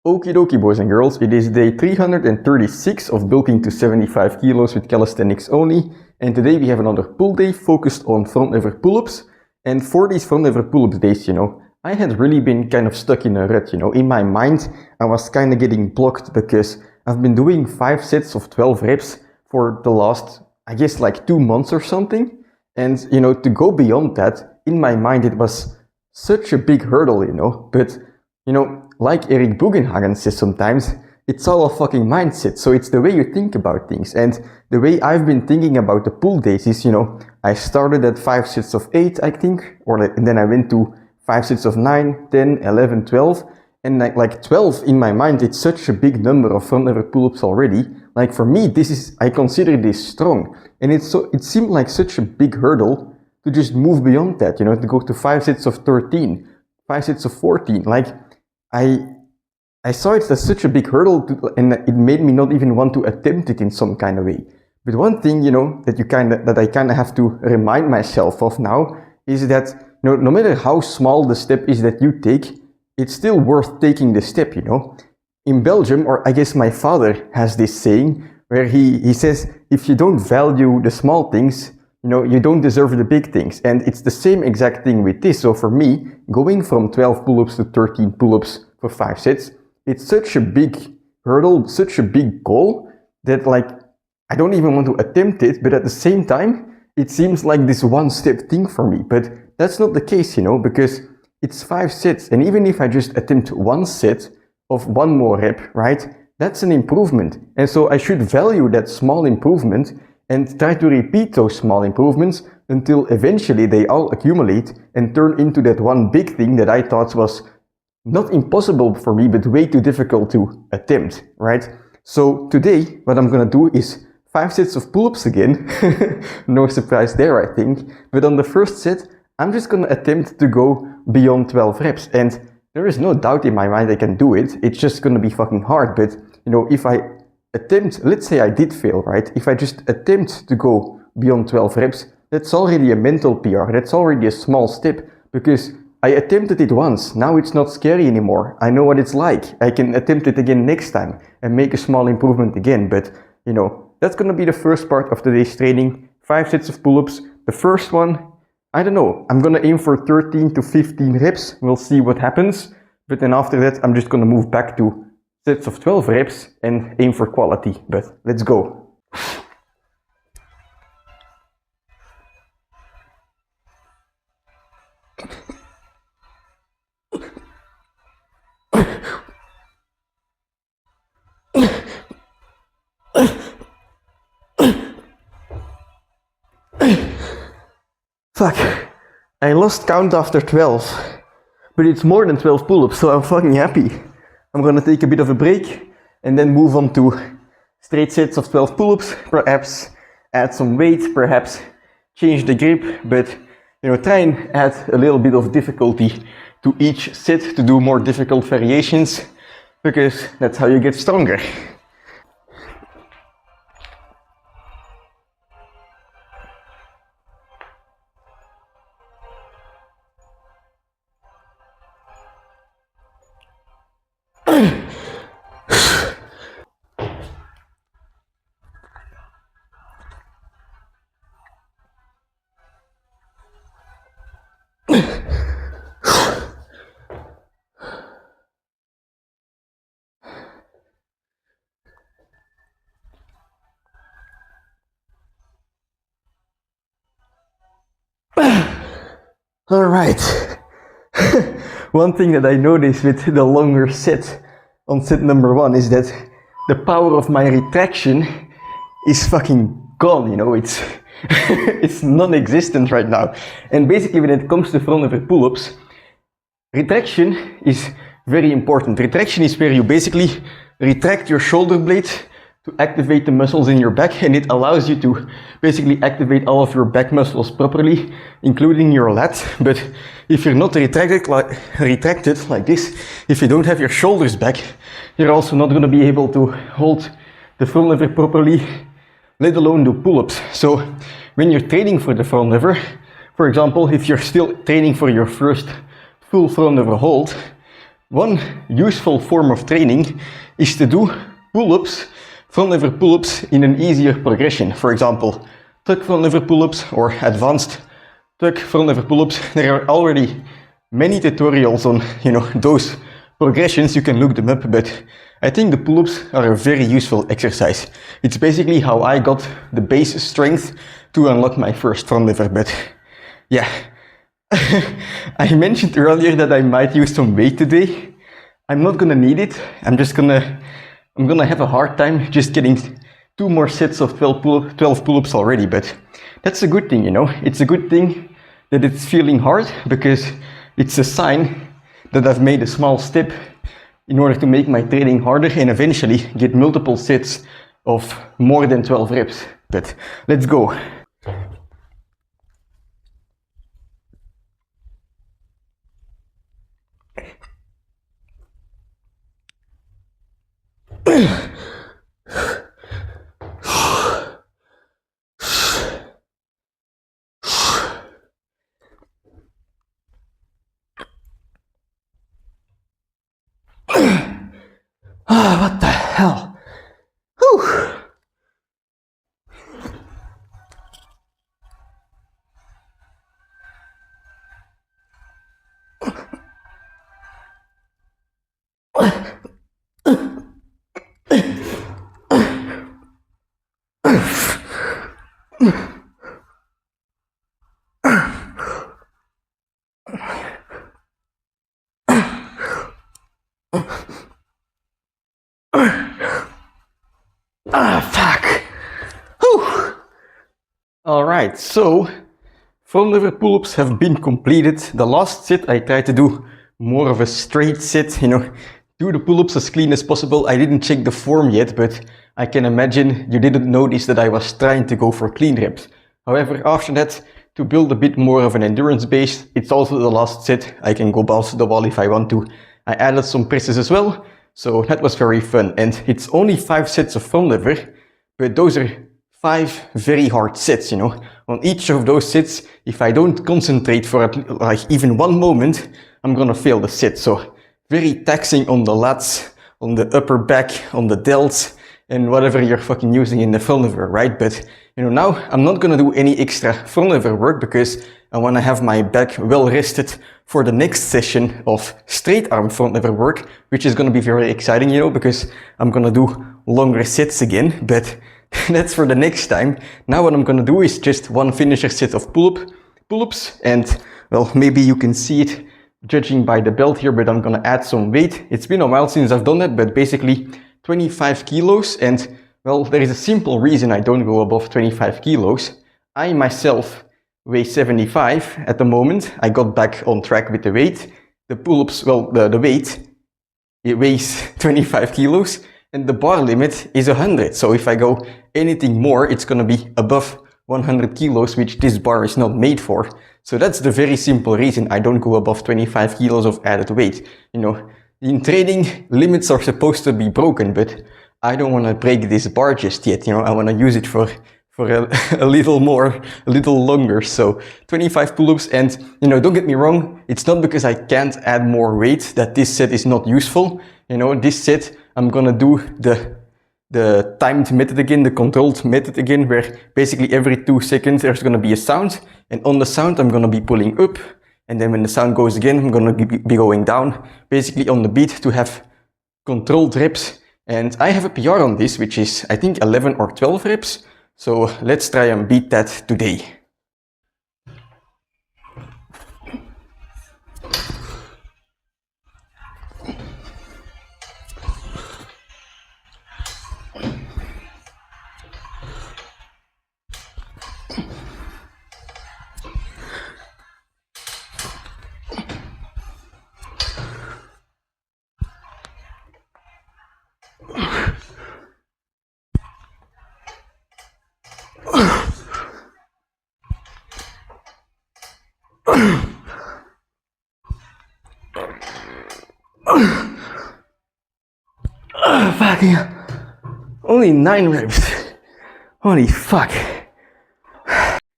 Okie dokie, boys and girls, it is day 336 of bulking to 75 kilos with calisthenics only, and today we have another pull day focused on front lever pull-ups. And for these front lever pull-ups days, I had really been kind of stuck in a rut, in my mind I was kind of getting blocked because I've been doing 5 sets of 12 reps for the last, I guess, like 2 months or something, and to go beyond that, in my mind it was such a big hurdle, but like Eric Bugenhagen says sometimes, it's all a fucking mindset. So it's the way you think about things. And the way I've been thinking about the pull days is, I started at 5 sets of 8, I think, and then I went to 5 sets of 9, 10, 11, 12. And like 12 in my mind, it's such a big number of front lever pull-ups already. Like for me, I consider this strong. And it seemed like such a big hurdle to just move beyond that, to go to 5 sets of 13, 5 sets of 14. Like, I saw it as such a big hurdle, and it made me not even want to attempt it in some kind of way. But one thing, that I kind of have to remind myself of now is that, no matter how small the step is that you take, it's still worth taking the step, In Belgium, or I guess my father has this saying where he says, if you don't value the small things, you don't deserve the big things. And it's the same exact thing with this. So for me, going from 12 pull-ups to 13 pull-ups for 5 sets, it's such a big hurdle, such a big goal that I don't even want to attempt it, but at the same time, it seems like this one-step thing for me. But that's not the case, because it's 5 sets. And even if I just attempt 1 set of 1 more rep, right, that's an improvement. And so I should value that small improvement and try to repeat those small improvements until eventually they all accumulate and turn into that one big thing that I thought was not impossible for me, but way too difficult to attempt, right? So today, what I'm gonna do is 5 sets of pull-ups again. No surprise there, I think. But on the first set, I'm just gonna attempt to go beyond 12 reps. And there is no doubt in my mind I can do it. It's just gonna be fucking hard. But, if I attempt, let's say I did fail, right? If I just attempt to go beyond 12 reps, that's already a mental PR. That's already a small step because I attempted it once. Now it's not scary anymore. I know what it's like. I can attempt it again next time and make a small improvement again. But, that's going to be the first part of today's training. 5 sets of pull-ups. The first one, I don't know. I'm going to aim for 13 to 15 reps. We'll see what happens. But then after that, I'm just going to move back to sets of 12 reps and aim for quality. But let's go. Fuck, I lost count after 12, but it's more than 12 pull-ups, so I'm fucking happy. I'm gonna take a bit of a break and then move on to straight sets of 12 pull-ups, perhaps add some weight, perhaps change the grip, but try and add a little bit of difficulty to each set to do more difficult variations, because that's how you get stronger. All right. One thing that I noticed with the longer set on set number 1 is that the power of my retraction is fucking gone, it's it's non-existent right now. And basically when it comes to front lever pull-ups, retraction is very important. Retraction is where you basically retract your shoulder blade to activate the muscles in your back, and it allows you to basically activate all of your back muscles properly, including your lat. But if you're not retracted like this, if you don't have your shoulders back, you're also not going to be able to hold the front lever properly, let alone do pull-ups. So when you're training for the front lever, for example, if you're still training for your first full front lever hold, One useful form of training is to do pull-ups, front lever pull-ups in an easier progression. For example, tuck front lever pull-ups or advanced tuck front lever pull-ups. There are already many tutorials on, those progressions. You can look them up, but I think the pull-ups are a very useful exercise. It's basically how I got the base strength to unlock my first front lever, but yeah. I mentioned earlier that I might use some weight today. I'm not gonna need it. I'm gonna have a hard time just getting 2 more sets of 12 pull-ups already, but that's a good thing, It's a good thing that it's feeling hard because it's a sign that I've made a small step in order to make my training harder and eventually get multiple sets of more than 12 reps. But let's go. What the hell? Whew. Fuck. Whew. Alright, so front lever pull-ups have been completed. The last set I tried to do more of a straight set, do the pull-ups as clean as possible. I didn't check the form yet, but I can imagine you didn't notice that I was trying to go for clean reps. However, after that, to build a bit more of an endurance base, it's also the last set. I can go balls to the wall if I want to. I added some presses as well, so that was very fun. And it's only 5 sets of front lever, but those are 5 very hard sets, On each of those sets, if I don't concentrate for like even one moment, I'm gonna fail the set. So very taxing on the lats, on the upper back, on the delts, and whatever you're fucking using in the front lever, right? But now I'm not gonna do any extra front lever work because I wanna have my back well rested for the next session of straight arm front lever work, which is gonna be very exciting, because I'm gonna do longer sets again, but that's for the next time. Now what I'm gonna do is just one finisher set of pull-ups, and well, maybe you can see it judging by the belt here, but I'm gonna add some weight. It's been a while since I've done that, but basically 25 kilos, and well, there is a simple reason I don't go above 25 kilos. I myself weigh 75 at the moment. I got back on track with the weight. The pull-ups, well, the weight, it weighs 25 kilos, and the bar limit is 100. So if I go anything more, it's gonna be above 100 kilos, which this bar is not made for. So that's the very simple reason I don't go above 25 kilos of added weight. In training, limits are supposed to be broken, but I don't want to break this bar just yet. I want to use it for a little more, a little longer. So 25 pull-ups, and don't get me wrong, it's not because I can't add more weight that this set is not useful. This set I'm gonna do the timed method again, the controlled method again, where basically every 2 seconds there's gonna be a sound, and on the sound I'm gonna be pulling up, and then when the sound goes again, I'm gonna be going down, basically on the beat to have controlled reps. And I have a PR on this, which is I think 11 or 12 reps. So let's try and beat that today. Fucking only 9 reps. Holy fuck.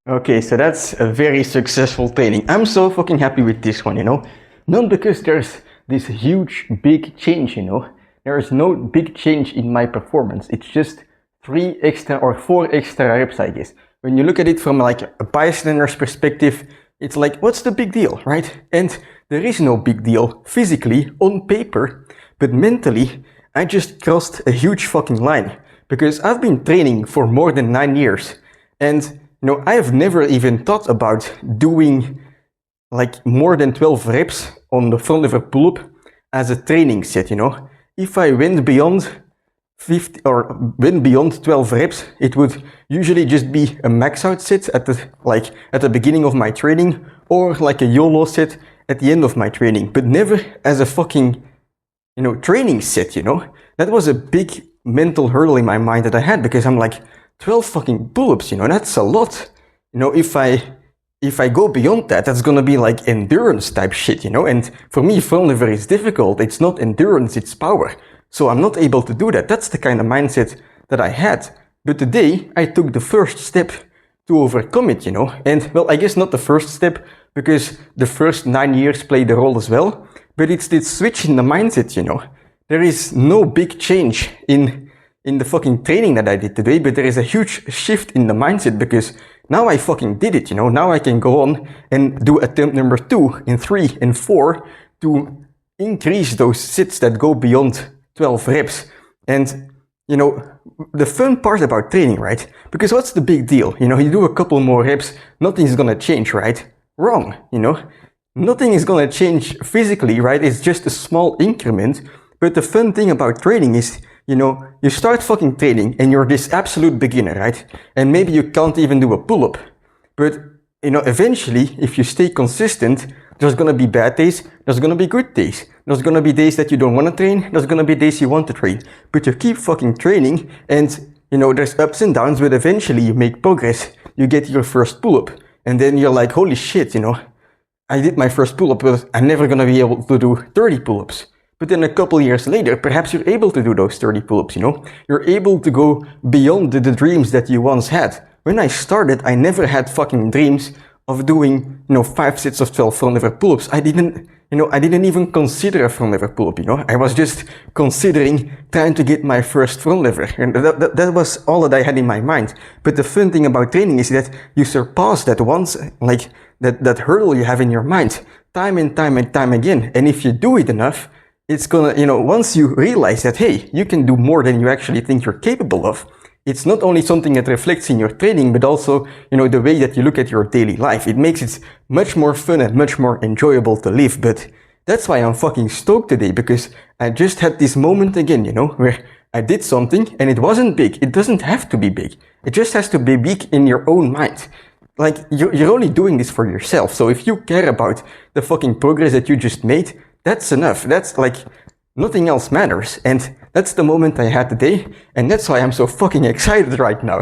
Okay, so that's a very successful training. I'm so fucking happy with this one, Not because there's this huge big change, you know. There is no big change in my performance. It's just 3 extra or 4 extra reps, I guess. When you look at it from like a bystander's perspective, it's like, what's the big deal, right? And there is no big deal physically on paper, but mentally, I just crossed a huge fucking line because I've been training for more than 9 years. And, you know, I have never even thought about doing like more than 12 reps on the front lever pull-up as a training set, you know. If I went beyond 50 or went beyond 12 reps, it would usually just be a max out set at the beginning of my training, or like a YOLO set at the end of my training, but never as a fucking, you know, training set, you know. That was a big mental hurdle in my mind that I had, because I'm like, 12 fucking pull-ups, you know, that's a lot. You know, if I go beyond that, that's gonna be like endurance type shit, you know. And for me, front lever is difficult. It's not endurance, it's power. So I'm not able to do that. That's the kind of mindset that I had. But today, I took the first step to overcome it, you know. And well, I guess not the first step, because the first 9 years played a role as well. But it's this switch in the mindset, you know. There is no big change in the fucking training that I did today, but there is a huge shift in the mindset, because now I fucking did it, you know. Now I can go on and do attempt number 2 and 3 and 4 to increase those sets that go beyond 12 reps. And, you know, the fun part about training, right? Because what's the big deal? You know, you do a couple more reps, nothing's gonna change, right? Wrong, you know? Nothing is gonna change physically, right? It's just a small increment. But the fun thing about training is, you know, you start fucking training and you're this absolute beginner, right? And maybe you can't even do a pull-up. But, you know, eventually, if you stay consistent, there's gonna be bad days, there's gonna be good days. There's gonna be days that you don't wanna train, there's gonna be days you want to train. But you keep fucking training, and, you know, there's ups and downs, but eventually you make progress. You get your first pull-up, and then you're like, holy shit, you know, I did my first pull-up, but I'm never gonna be able to do 30 pull-ups. But then a couple years later, perhaps you're able to do those 30 pull-ups, you know? You're able to go beyond the dreams that you once had. When I started, I never had fucking dreams of doing, you know, 5 sets of 12 front lever pull-ups. I didn't even consider a front lever pull-up, you know? I was just considering trying to get my first front lever. And that was all that I had in my mind. But the fun thing about training is that you surpass that once, like, that hurdle you have in your mind, time and time and time again. And if you do it enough, it's gonna, you know, once you realize that, hey, you can do more than you actually think you're capable of, it's not only something that reflects in your training, but also, you know, the way that you look at your daily life. It makes it much more fun and much more enjoyable to live. But that's why I'm fucking stoked today, because I just had this moment again, you know, where I did something and it wasn't big. It doesn't have to be big. It just has to be big in your own mind. Like, you're only doing this for yourself. So if you care about the fucking progress that you just made, that's enough. That's like, nothing else matters. And that's the moment I had today. And that's why I'm so fucking excited right now.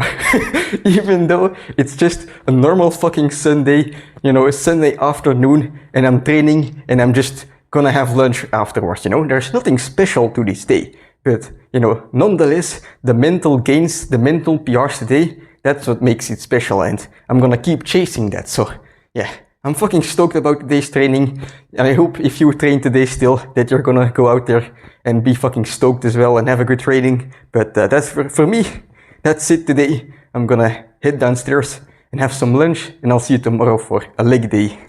Even though it's just a normal fucking Sunday, you know, a Sunday afternoon, and I'm training and I'm just gonna have lunch afterwards, you know. There's nothing special to this day. But, you know, nonetheless, the mental gains, the mental PRs today, that's what makes it special. And I'm gonna keep chasing that. So, yeah. I'm fucking stoked about today's training, and I hope if you train today still, that you're gonna go out there and be fucking stoked as well and have a good training. But that's for me, that's it today. I'm gonna head downstairs and have some lunch, and I'll see you tomorrow for a leg day.